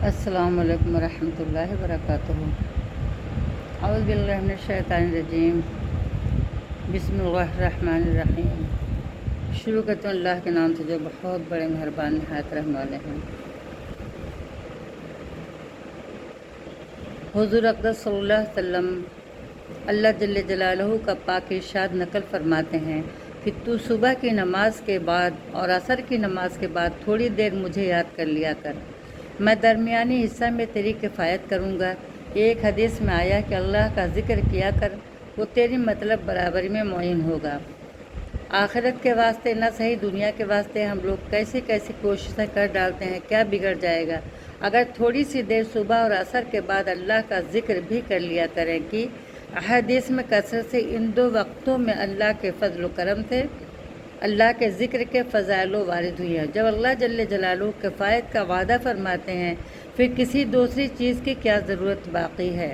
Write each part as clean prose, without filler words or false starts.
السلام علیکم ورحمۃ اللہ وبرکاتہ۔ اعوذ باللہ من الشیطان الرجیم، بسم اللہ الرحمن الرحیم۔ شروع کرتے ہیں اللہ کے نام سے جو بہت بڑے مہربان نہایت رحم والے ہیں۔ حضور اقدس صلی اللہ علیہ وسلم اللہ جل جلالہ کا پاک ارشاد نقل فرماتے ہیں کہ تو صبح کی نماز کے بعد اور عصر کی نماز کے بعد تھوڑی دیر مجھے یاد کر لیا کر، میں درمیانی حصہ میں تیری کفایت کروں گا۔ ایک حدیث میں آیا کہ اللہ کا ذکر کیا کر، وہ تیری مطلب برابری میں معین ہوگا۔ آخرت کے واسطے نہ صحیح دنیا کے واسطے ہم لوگ کیسی کوششیں کر ڈالتے ہیں، کیا بگڑ جائے گا اگر تھوڑی سی دیر صبح اور عصر کے بعد اللہ کا ذکر بھی کر لیا کریں کہ احادیث میں کثرت سے ان دو وقتوں میں اللہ کے فضل و کرم سے اللہ کے ذکر کے فضائل وارد ہوئی ہیں۔ جب اللہ جل جلالہ کفایت کا وعدہ فرماتے ہیں، پھر کسی دوسری چیز کی کیا ضرورت باقی ہے؟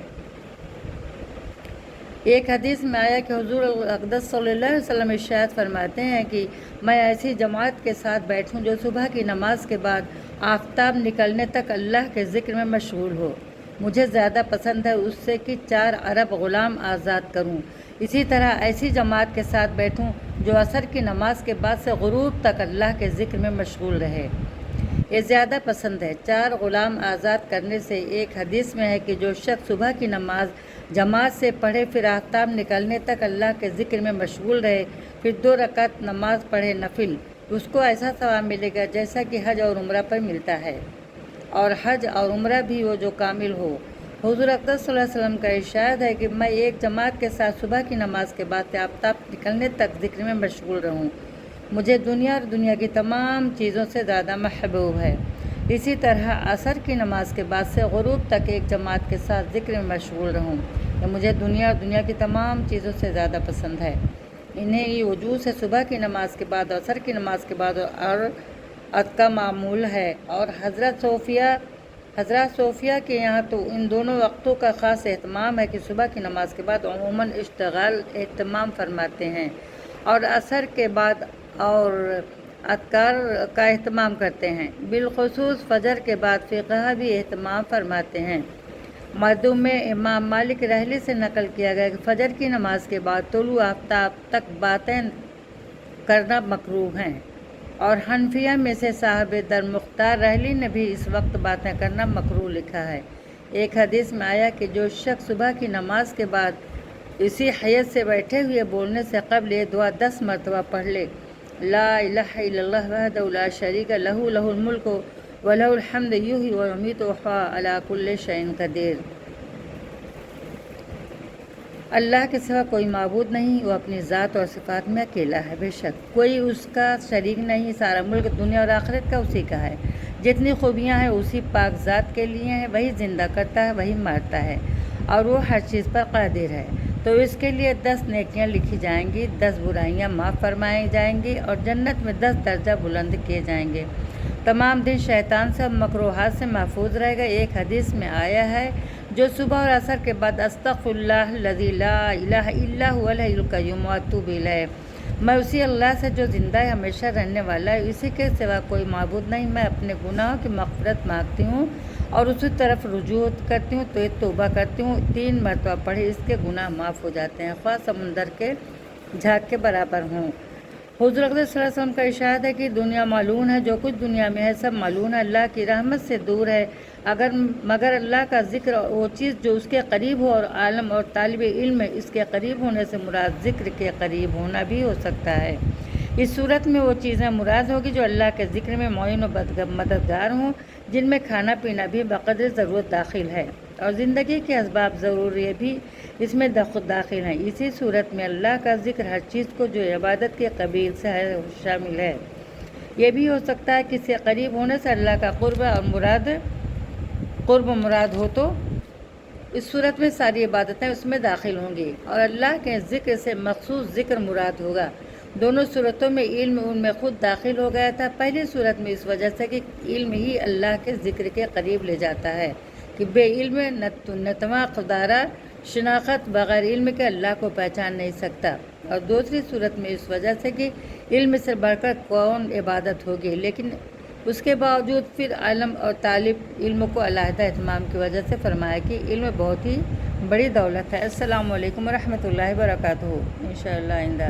ایک حدیث میں آیا کہ حضور اقدس صلی اللہ علیہ وسلم ارشاد فرماتے ہیں کہ میں ایسی جماعت کے ساتھ بیٹھوں جو صبح کی نماز کے بعد آفتاب نکلنے تک اللہ کے ذکر میں مشغول ہو۔ مجھے زیادہ پسند ہے اس سے کہ 4 ارب غلام آزاد کروں۔ اسی طرح ایسی جماعت کے ساتھ بیٹھوں جو عصر کی نماز کے بعد سے غروب تک اللہ کے ذکر میں مشغول رہے۔ یہ زیادہ پسند ہے 4 غلام آزاد کرنے سے۔ ایک حدیث میں ہے کہ جو شخص صبح کی نماز جماعت سے پڑھے، پھر آفتاب نکلنے تک اللہ کے ذکر میں مشغول رہے، پھر 2 رکعت نماز پڑھے نفل، اس کو ایسا ثواب ملے گا جیسا کہ حج اور عمرہ پر ملتا ہے، اور حج اور عمرہ بھی وہ جو کامل ہو۔ حضور اقدس صلی اللہ علیہ وسلم کا ارشاد ہے کہ میں ایک جماعت کے ساتھ صبح کی نماز کے بعد سے آفتاب نکلنے تک ذکر میں مشغول رہوں۔ مجھے دنیا اور دنیا کی تمام چیزوں سے زیادہ محبوب ہے۔ اسی طرح عصر کی نماز کے بعد سے غروب تک ایک جماعت کے ساتھ ذکر میں مشغول رہوں کہ مجھے دنیا اور دنیا کی تمام چیزوں سے زیادہ پسند ہے۔ انہیں یہ وجوہ سے صبح کی نماز کے بعد اور عصر کی نماز کے بعد اور کا معمول ہے، اور حضرت صوفیہ کے یہاں تو ان دونوں وقتوں کا خاص اہتمام ہے کہ صبح کی نماز کے بعد عموماً اشتغال اہتمام فرماتے ہیں، اور عصر کے بعد اور اذکار کا اہتمام کرتے ہیں۔ بالخصوص فجر کے بعد فقہ بھی اہتمام فرماتے ہیں۔ مردوں میں امام مالک رحلی سے نقل کیا گیا کہ فجر کی نماز کے بعد طلوع آفتاب تک باتیں کرنا مکروہ ہیں، اور حنفیہ میں سے صاحب در مختار رحلی نے بھی اس وقت باتیں کرنا مکروہ لکھا ہے۔ ایک حدیث میں آیا کہ جو شخص صبح کی نماز کے بعد اسی حیث سے بیٹھے ہوئے بولنے سے قبل یہ دعا 10 مرتبہ پڑھ لے، لا الہ الا اللہ وحدہ لا شریک لہ لہ الملک ولہ الحمد یحیی ویمیت وہو علی کل شیء قدیر۔ اللہ کے سوا کوئی معبود نہیں، وہ اپنی ذات اور صفات میں اکیلا ہے، بے شک کوئی اس کا شریک نہیں، سارا ملک دنیا اور آخرت کا اسی کا ہے، جتنی خوبیاں ہیں اسی پاک ذات کے لیے ہیں، وہی زندہ کرتا ہے، وہی مارتا ہے، اور وہ ہر چیز پر قادر ہے۔ تو اس کے لیے 10 نیکیاں لکھی جائیں گی، 10 برائیاں معاف فرمائی جائیں گی، اور جنت میں 10 درجہ بلند کیے جائیں گے۔ تمام دن شیطان سے اور مکروہات سے محفوظ رہے گا۔ ایک حدیث میں آیا ہے جو صبح اور عصر کے بعد استغفر اللہ الذی لا الہ الا هو الحی القیوم واتوب الیہ، میں اسی اللہ سے جو زندہ ہے، ہمیشہ رہنے والا ہے، اسی کے سوا کوئی معبود نہیں، میں اپنے گناہوں کی مغفرت مانگتی ہوں اور اسی طرف رجوع کرتی ہوں، تو توبہ کرتی ہوں، 3 مرتبہ پڑھے اس کے گناہ معاف ہو جاتے ہیں، خواہ سمندر کے جھاگ کے برابر ہوں۔ حضور اقدس صلی اللہ علیہ وسلم کا ارشاد ہے کہ دنیا ملعون ہے، جو کچھ دنیا میں ہے سب ملعون ہے، اللہ کی رحمت سے دور ہے، مگر اللہ کا ذکر وہ چیز جو اس کے قریب ہو، اور عالم اور طالب علم اس کے قریب ہونے سے مراد ذکر کے قریب ہونا بھی ہو سکتا ہے۔ اس صورت میں وہ چیزیں مراد ہوگی جو اللہ کے ذکر میں معین و مددگار ہوں، جن میں کھانا پینا بھی بقدر ضرورت داخل ہے، اور زندگی کے اسباب ضروری بھی اس میں داخل ہیں۔ اسی صورت میں اللہ کا ذکر ہر چیز کو جو عبادت کے قبیل سے ہے شامل ہے۔ یہ بھی ہو سکتا ہے کہ اس سے قریب ہونے سے اللہ کا قرب مراد ہو، تو اس صورت میں ساری عبادتیں اس میں داخل ہوں گی، اور اللہ کے ذکر سے مخصوص ذکر مراد ہوگا۔ دونوں صورتوں میں علم ان میں خود داخل ہو گیا تھا، پہلی صورت میں اس وجہ سے کہ علم ہی اللہ کے ذکر کے قریب لے جاتا ہے، کہ بے علم نتواں خدارہ شناخت بغیر علم کے اللہ کو پہچان نہیں سکتا، اور دوسری صورت میں اس وجہ سے کہ علم سے بڑھ کر کون عبادت ہوگی، لیکن اس کے باوجود پھر علم اور طالب علم کو علیحدہ اہتمام کی وجہ سے فرمایا کہ علم بہت ہی بڑی دولت ہے۔ السلام علیکم ورحمۃ اللہ وبرکاتہ۔ انشاءاللہ آئندہ